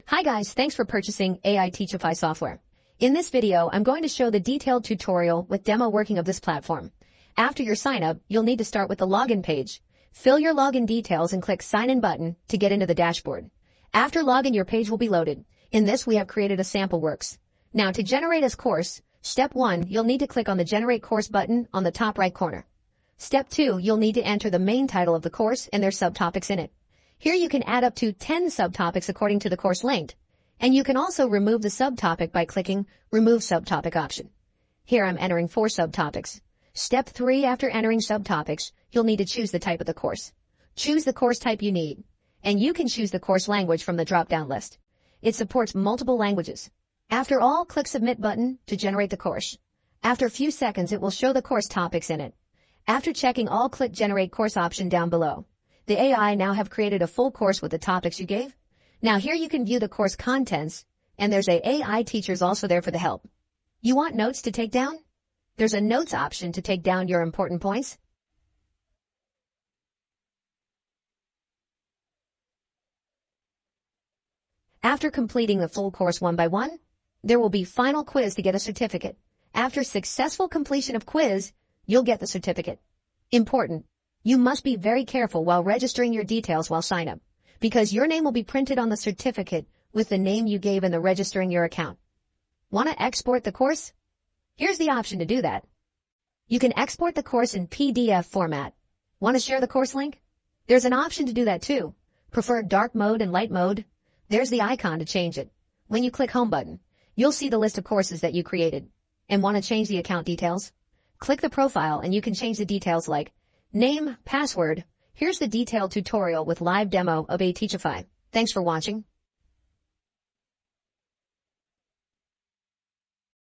Hi guys, thanks for purchasing AI Teachify software. In this video, I'm going to show the detailed tutorial with demo working of this platform. After your sign up, you'll need to start with the login page. Fill your login details and click sign in button to get into the dashboard. After login, your page will be loaded. In this, we have created a sample works. Now to generate a course, step 1, you'll need to click on the generate course button on the top right corner. Step 2, you'll need to enter the main title of the course and their subtopics in it. Here you can add up to 10 subtopics according to the course length. And you can also remove the subtopic by clicking Remove Subtopic option. Here I'm entering 4 subtopics. Step 3, after entering subtopics, you'll need to choose the type of the course. Choose the course type you need. And you can choose the course language from the drop-down list. It supports multiple languages. After all, click Submit button to generate the course. After a few seconds, it will show the course topics in it. After checking all, click Generate Course option down below. The AI now have created a full course with the topics you gave. Now here you can view the course contents, and there's a AI teachers also there for the help. You want notes to take down? There's a notes option to take down your important points. After completing the full course one by one, there will be final quiz to get a certificate. After successful completion of quiz, you'll get the certificate. Important. You must be very careful while registering your details while sign up, because your name will be printed on the certificate with the name you gave in the registering your account. Want to export the course? Here's the option to do that. You can export the course in PDF format. Want to share the course link? There's an option to do that too. Prefer dark mode and light mode? There's the icon to change it. When you click Home button, you'll see the list of courses that you created. And want to change the account details? Click the profile and you can change the details like name, password. Here's the detailed tutorial with live demo of AI Teachify. Thanks for watching.